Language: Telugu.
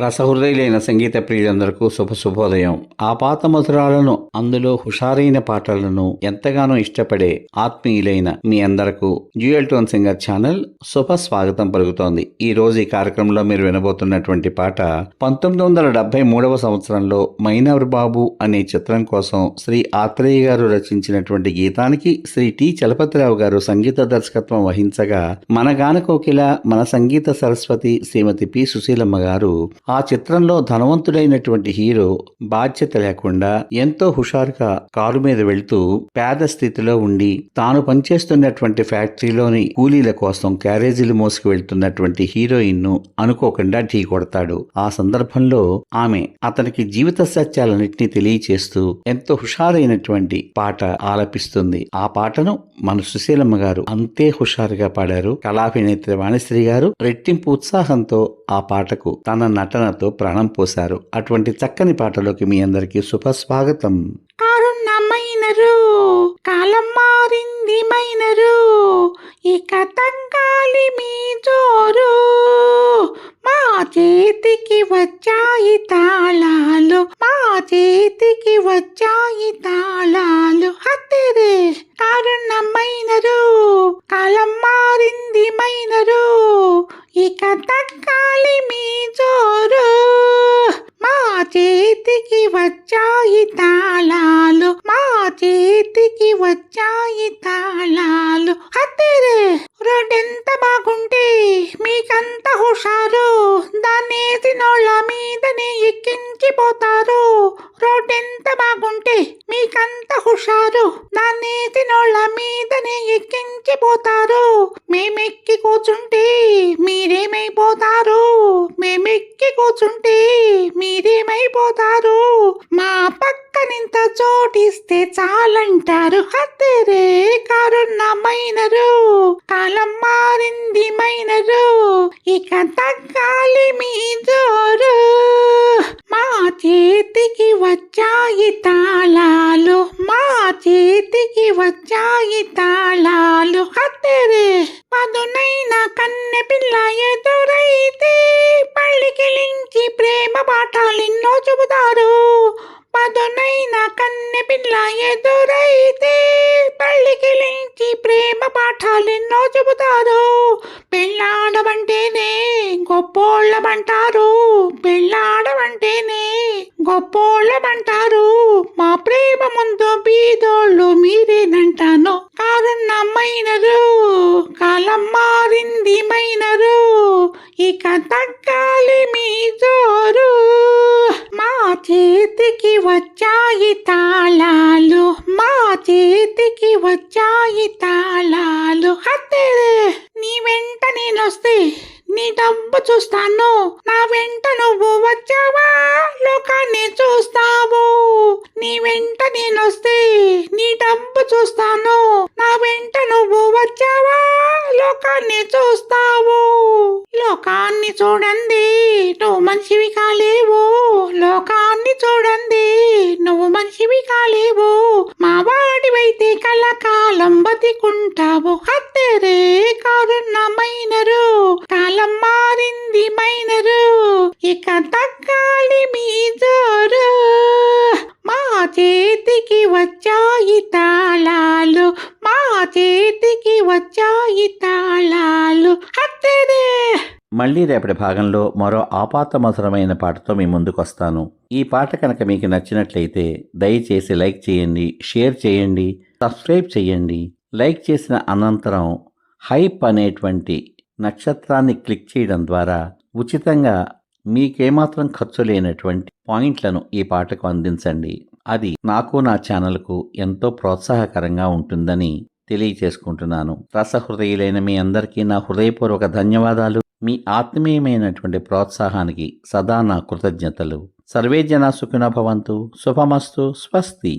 రసహృదయులైన సంగీత ప్రియులందరకు శుభోదయం. ఆపాత మధురాలను, అందులో హుషారైన పాటలను ఎంతగానో ఇష్టపడే ఆత్మీయులైన మీ అందరకు డ్యూయల్ టోన్ సింగర్ ఛానల్ శుభ స్వాగతం పలుకుతోంది. ఈ రోజు ఈ కార్యక్రమంలో మీరు వినబోతున్నటువంటి పాట 1973 సంవత్సరంలో మైనవర్ బాబు అనే చిత్రం కోసం శ్రీ ఆత్రేయ గారు రచించినటువంటి గీతానికి శ్రీ టి చలపతిరావు గారు సంగీత దర్శకత్వం వహించగా, మన గాన కోకిల, మన సంగీత సరస్వతి శ్రీమతి పి సుశీలమ్మ గారు ఆ చిత్రంలో ధనవంతుడైనటువంటి హీరో బాధ్యత లేకుండా ఎంతో హుషారుగా కారు మీద వెళ్తూ పేద స్థితిలో ఉండి తాను పనిచేస్తున్నటువంటి ఫ్యాక్టరీలోని కూలీల కోసం క్యారేజీలు మోసుకు వెళ్తున్నటువంటి హీరోయిన్ ను అనుకోకుండా ఢీ కొడతాడు. ఆ సందర్భంలో ఆమె అతనికి జీవిత సత్యాలన్నింటినీ తెలియచేస్తూ ఎంతో హుషారైనటువంటి పాట ఆలపిస్తుంది. ఆ పాటను మన సుశీలమ్మ గారు అంతే హుషారుగా పాడారు. కళాభినేత్రి వాణిశ్రీ గారు రెట్టింపు ఉత్సాహంతో ఆ పాటకు తన నటనతో ప్రాణం పోశారు. అటువంటి చక్కని పాటలోకి మీ అందరికీ శుభస్వాగతం. కారుణ్యమైనరు, కాలం మారింది మైనరు, ఇక తగ్గాలి మీ జోరు, మా చేతికి వచ్చాయి తాళాలు, మా చేతికి వచ్చాయి తాళాలు. హత్తిరే కారుణ్యమైనరు, కాలం మారింది మైనరు, ఇక తగ్గాలి మీ జోరు, మా చేతికి వచ్చాయి తాళాలు, మా చేతికి వచ్చాయి తాళాలు. హత్తిరే రోడ్డెంత బాగుంటే మీకంత హుషారు, దాన్నేసి నోళ్ళ మీదనే ఎక్కించిపోతారు. రోడ్డెంత బాగుంటే మీకంత హుషారు, దాన్నేసి నోళ్ళ మీదనే ఎక్కించిపోతారు. మేమెక్కి కూర్చుంటే మీరేమైపోతారు, మేమెక్కి కూర్చుంటే మీరేమైపోతారు, మా పక్కనింత చోటిస్తే చాలంటారు. హత్తిరే కారుణ్యమైనరు, కాలం మారింది మైనరు, ఇక తగ్గాలి మీ జోరు, మా చేతికి వచ్చాయి తాళాలు, మా చేతికి వచ్చాయి తాళాలు. హత్తిరే పదునైన కన్నె పిల్ల ఎదురైతే పళ్ళికిలించి ప్రేమ పాఠాలెన్నో చెబుతారు. పదునైన కన్నె పిల్ల ఎదురైతే పళ్ళికిలించి ప్రేమ పాఠాలెన్నో చెబుతారు. పెళ్ళాడమంటేనే గొప్పోళ్ళమంటారు, పెళ్ళాడమంటేనే గొప్పోళ్ళమంటారు, మా ప్రేమ ముందు బీదోళ్ళు మీరేనంటాను. కారుణ్యమైనరు, కాలం మారింది మైనరు, ఇక తగ్గాలి మీ జోరు, మా చేతికి వచ్చాయి తాళాలు, మా చేతికి వచ్చాయి తాళాలు. హత్తిరే నీ వెంట నేనొస్తే నీ డబ్బు చూస్తాను, నా వెంట నువ్వు వచ్చావా లోకాన్ని చూస్తావు. నీ వెంట నేనొస్తే నీ డబ్బు చూస్తాను, నా వెంట నువ్వు వచ్చావా లోకాన్ని చూస్తావు. లోకాన్ని చూడండి నువ్వు మనిషివి కాలేవు, లోకాన్ని చూడండి నువ్వు మనిషివి కాలేవు, మా వాడివైతే కలకాలం బతికుంటావు. హత్తిరే కారుణ్యమైనరు, కాలం మారింది మైనరు, ఇక తగ్గాలి మీ జోరు, మా చేతికి వచ్చాయి తాళాలు, మా చేతికి వచ్చాయి తాళాలు. హత్తిరే మళ్ళీ రేపటి భాగంలో మరో ఆపాత మధురమైన పాటతో మీ ముందుకొస్తాను. ఈ పాట కనుక మీకు నచ్చినట్లయితే దయచేసి లైక్ చేయండి, షేర్ చేయండి, సబ్స్క్రైబ్ చేయండి. లైక్ చేసిన అనంతరం హైప్ అనేటువంటి నక్షత్రాన్ని క్లిక్ చేయడం ద్వారా ఉచితంగా మీకేమాత్రం ఖర్చు లేనటువంటి పాయింట్లను ఈ పాటకు అందించండి. అది నాకు నా ఛానల్కు ఎంతో ప్రోత్సాహకరంగా ఉంటుందని తెలియచేసుకుంటున్నాను. రసహృదయులైన మీ అందరికీ నా హృదయపూర్వక ధన్యవాదాలు. మీ ఆత్మీయమైనటువంటి ప్రోత్సాహానికి సదా నా కృతజ్ఞతలు. సర్వే జనా సుఖినో భవంతు. శుభమస్తు. స్వస్తి.